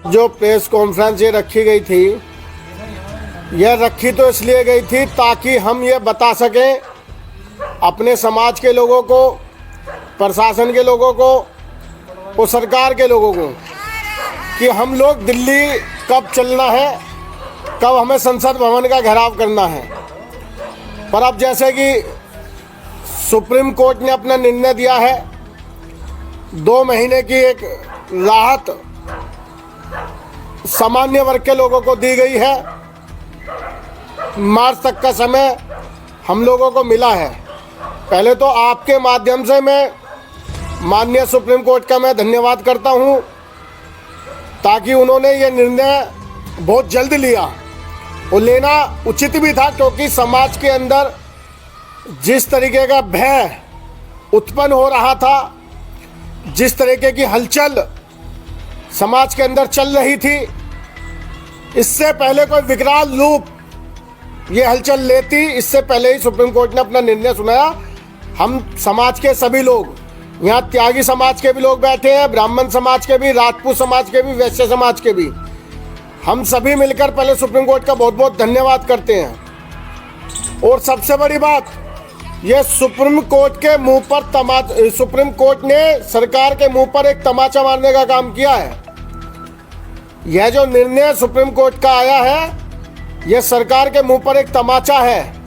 जो press conference ये रखी गई थी, यह रखी तो इसलिए गई थी ताकि हम ये बता सकें अपने समाज के लोगों को, प्रशासन के लोगों को और सरकार के लोगों को कि हम लोग दिल्ली कब चलना है, कब हमें संसद भवन का घेराव करना है। पर अब जैसे कि सुप्रीम कोर्ट ने अपना निर्णय दिया है, 2 महीने की एक राहत सामान्य वर्ग के लोगों को दी गई है। मार्च तक का समय हम लोगों को मिला है। पहले तो आपके माध्यम से मैं माननीय सुप्रीम कोर्ट का मैं धन्यवाद करता हूं, ताकि उन्होंने ये निर्णय बहुत जल्द लिया और लेना उचित भी था, क्योंकि समाज के अंदर जिस तरीके का भय उत्पन्न हो रहा था, जिस तरीके की हलचल समाज के अंदर चल रही थी, इससे पहले कोई विकराल रूप ये हलचल लेती, इससे पहले ही सुप्रीम कोर्ट ने अपना निर्णय सुनाया। हम समाज के सभी लोग, यहाँ त्यागी समाज के भी लोग बैठे हैं, ब्राह्मण समाज के भी, राजपूत समाज के भी, वैश्य समाज के भी, हम सभी मिलकर पहले सुप्रीम कोर्ट का बहुत बहुत धन्यवाद करते हैं। और सबसे बड़ी बात, ये सुप्रीम कोर्ट के मुंह पर सुप्रीम कोर्ट ने सरकार के मुंह पर एक तमाचा मारने का काम किया है। यह जो निर्णय सुप्रीम कोर्ट का आया है, यह सरकार के मुंह पर एक तमाचा है।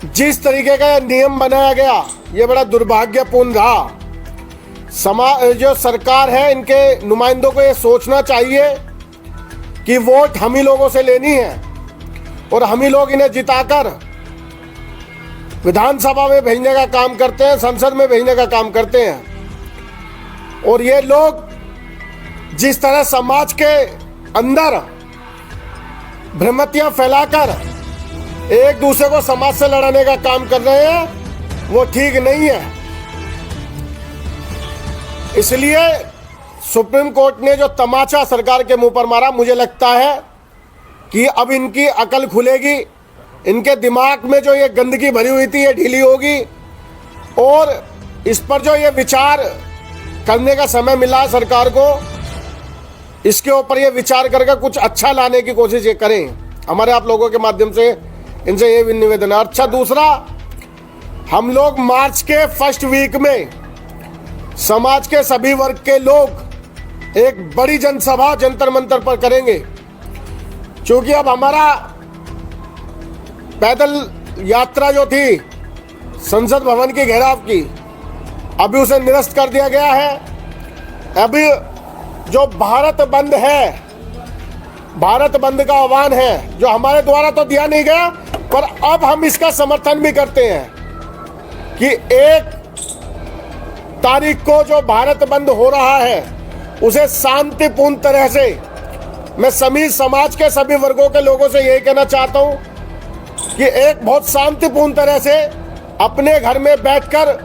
जिस तरीके का नियम बनाया गया, यह बड़ा दुर्भाग्यपूर्ण रहा। जो सरकार है, इनके नुमाइंदों को यह सोचना चाहिए कि वोट हम ही लोगों से लेनी है और हम ही लोग इन्हें जिताकर विधानसभा में भेजने का काम करते हैं, संसद में भेजने का काम करते हैं। और ये लोग जिस तरह समाज के अंदर भ्रमितियां फैलाकर एक दूसरे को समाज से लड़ाने का काम कर रहे हैं, वो ठीक नहीं है। इसलिए सुप्रीम कोर्ट ने जो तमाचा सरकार के मुंह पर मारा, मुझे लगता है कि अब इनकी अकल खुलेगी, इनके दिमाग में जो ये गंदगी भरी हुई थी ये ढीली होगी और इस पर जो ये विचार करने का समय मिला सरकार को, इसके ऊपर ये विचार करके कुछ अच्छा लाने की कोशिश ये करें। हमारे आप लोगों के माध्यम से इनसे ये निवेदन है। अच्छा, दूसरा, हम लोग मार्च के फर्स्ट वीक में समाज के सभी वर्ग के लोग एक बड़ी जनसभा जंतर मंतर पर करेंगे, क्योंकि अब हमारा पैदल यात्रा जो थी संसद भवन के घेराव की, अभी उसे निरस्त कर दिया गया है। अभी जो भारत बंद है, भारत बंद का आह्वान है, जो हमारे द्वारा तो दिया नहीं गया, पर अब हम इसका समर्थन भी करते हैं कि 1 तारीख को जो भारत बंद हो रहा है, उसे शांतिपूर्ण तरह से, मैं सभी समाज के सभी वर्गों के लोगों से यही कहना चाहता हूं कि एक बहुत शांतिपूर्ण तरह से अपने घर में बैठकर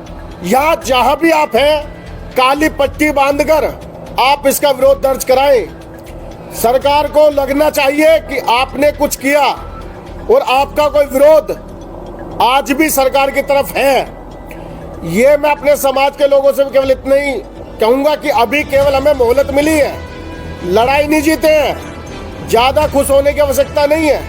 या जहां भी आप हैं, काली पट्टी बांधकर आप इसका विरोध दर्ज कराएं। सरकार को लगना चाहिए कि आपने कुछ किया और आपका कोई विरोध आज भी सरकार की तरफ है। ये मैं अपने समाज के लोगों से केवल इतना ही कहूंगा कि अभी केवल हमें मोहलत मिली है, लड़ाई नहीं जीते हैं, ज्यादा खुश होने की आवश्यकता नहीं है,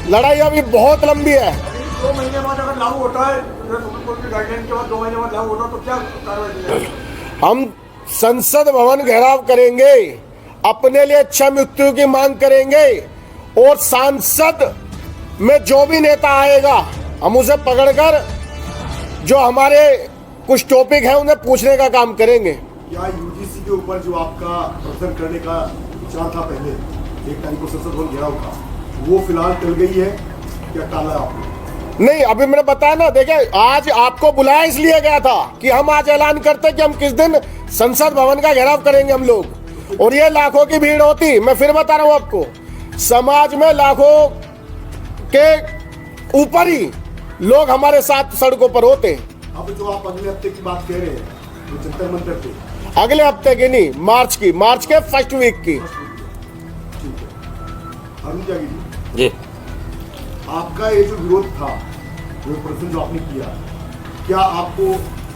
लड़ाई अभी बहुत लंबी है। 2 महीने बाद अगर लागू होता है, सुप्रीम कोर्ट की गाइडलाइन के बाद 2 महीने बाद लागू होता तो क्या कार्रवाई? हम संसद भवन घेराव करेंगे, अपने लिए इच्छा मृत्यु की मांग करेंगे और सांसद में जो भी नेता आएगा, हम उसे पकड़कर जो हमारे कुछ टॉपिक है उन्हें पूछने का काम करेंगे। या यूजीसी के ऊपर जो आपका प्रदर्शन करने का विचार था पहले 1 तारीख को संसद भवन घेराव का, वो फिलहाल टल गई है या टाला आपने? नहीं, अभी मैंने बताया ना, देखिए आज आपको बुलाया इसलिए गया था कि हम आज ऐलान करते कि हम किस दिन संसद भवन का घेराव करेंगे हम लोग, और ये लाखों की भीड़ होती। मैं फिर बता रहा हूं आपको, समाज में लाखों के ऊपर ही लोग हमारे साथ सड़कों पर होते। अब जो आप अगले हफ्ते की बात कह रहे हैं, तो जंतर मंतर पे, अगले हफ्ते की नहीं, मार्च के फर्स्ट वीक की। ठीक है, अरुण त्यागी जी, आपका ये जो विरोध था, जो प्रदर्शन जो आपने किया, क्या आपको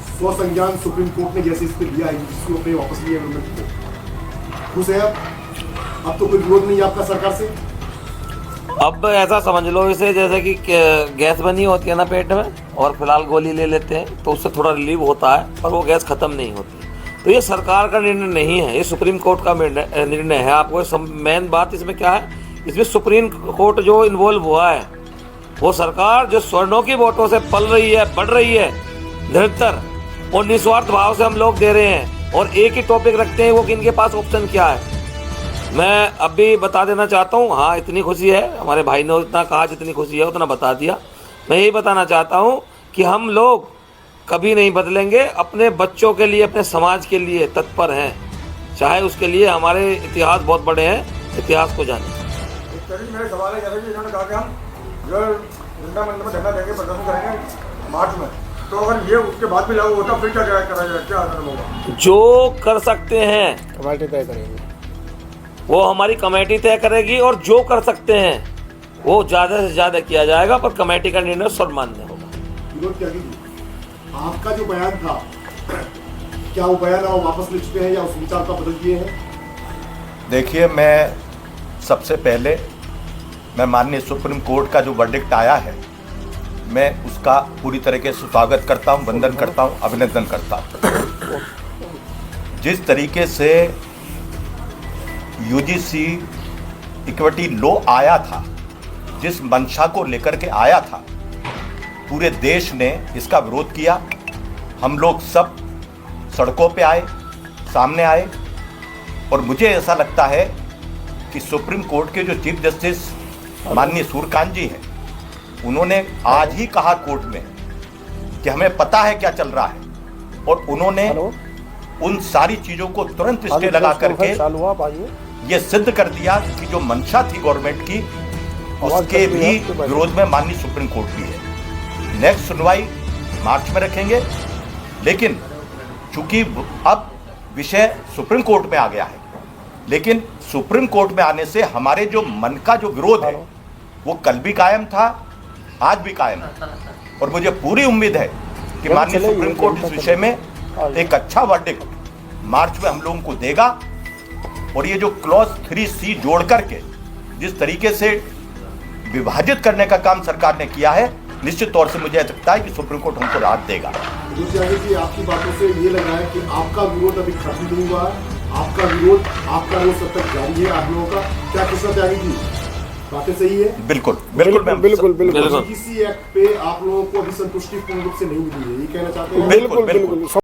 स्वसंज्ञान सुप्रीम कोर्ट ने जैसे इस पे लिया है, जिसको अपने वापस लिया गवर्नमेंट को, खुश है आप? अब तो कोई विरोध नहीं है आपका सरकार से? अब ऐसा समझ लो इसे जैसे कि गैस बनी होती है ना पेट में, और फिलहाल गोली ले लेते हैं तो उससे थोड़ा रिलीव होता है, पर वो गैस खत्म नहीं होती। तो ये सरकार का निर्णय नहीं है, ये सुप्रीम कोर्ट का निर्णय है। आपको मेन बात इसमें क्या है, इसमें सुप्रीम कोर्ट जो इन्वॉल्व हुआ है, वो सरकार जो स्वर्णों की वोटों से पल रही है, बढ़ रही है निरंतर, और निस्वार्थ भाव से हम लोग दे रहे हैं, और एक ही टॉपिक रखते हैं वो कि इनके पास ऑप्शन क्या है। मैं अभी बता देना चाहता हूँ, हाँ इतनी खुशी है, हमारे भाई ने उतना कहा जितनी खुशी है उतना बता दिया। मैं यही बताना चाहता हूँ कि हम लोग कभी नहीं बदलेंगे, अपने बच्चों के लिए, अपने समाज के लिए तत्पर हैं, चाहे उसके लिए हमारे इतिहास बहुत बड़े हैं, इतिहास को जाने। मेरे सवाल है जैसे कि इन्होंने कहा कि हम जो जनता मंदिर में धरना देंगे, प्रदर्शन करेंगे मार्च में, तो अगर ये उसके बाद भी लागू होता फिर क्या कराया, क्या कदम होगा? जो कर सकते हैं कमेटी तय करेंगे, वो हमारी कमेटी तय करेगी, और जो कर सकते हैं वो ज़्यादा से ज़्यादा किया जाएगा, पर कमेटी का निर्णय सर्वमान्य होगा। विरोध क्या कीजिए, आपका जो बयान था, क्या वो बयान आप वापस ले चुके हैं या उस विचार का बदल दिए हैं? देखिए, मैं सबसे पहले मैं माननीय सुप्रीम कोर्ट का जो वर्डिक्ट आया है, मैं उसका पूरी तरीके से स्वागत करता हूं, वंदन करता हूं, अभिनंदन करता हूं। जिस तरीके से यूजीसी इक्विटी लॉ आया था, जिस मंशा को लेकर के आया था, पूरे देश ने इसका विरोध किया। हम लोग सब सड़कों पे आए, सामने आए, और मुझे ऐसा लगता है कि सुप्रीम कोर्ट के जो चीफ जस्टिस माननीय सूर्यकांत जी हैं, उन्होंने आज ही कहा कोर्ट में कि हमें पता है क्या चल रहा है, और उन्होंने उन सारी चीज़ों को तुरंत स्टे लगा करके ये सिद्ध कर दिया कि जो मंशा थी गवर्नमेंट की, उसके भी विरोध में माननीय सुप्रीम कोर्ट भी है। नेक्स्ट सुनवाई मार्च में रखेंगे, लेकिन चूंकि अब विषय सुप्रीम कोर्ट में आ गया है, लेकिन सुप्रीम कोर्ट में आने से हमारे जो मन का जो विरोध है वो कल भी कायम था, आज भी कायम है, और मुझे पूरी उम्मीद है कि माननीय सुप्रीम कोर्ट इस विषय में एक अच्छा वर्डिक्ट मार्च में हम लोगों को देगा। और ये जो क्लॉज 3C जोड़ करके जिस तरीके से विभाजित करने का काम सरकार ने किया है, निश्चित तौर से मुझे लगता है कि सुप्रीम कोर्ट हमको राहत देगा। जी, आपकी बातों से ये लग रहा है कि आपका विरोध अभी खत्म नहीं हुआ, आपका विरोध सब तक जारी है आप लोगों का। क्या कृष्णा त्यागी जी, बातें सही है? बिल्कुल यूजीसी एक्ट पे आप लोगों को अभी संतुष्टि पूर्ण रूप से नहीं मिली है, ये कहना चाहते हैं? बिल्कुल।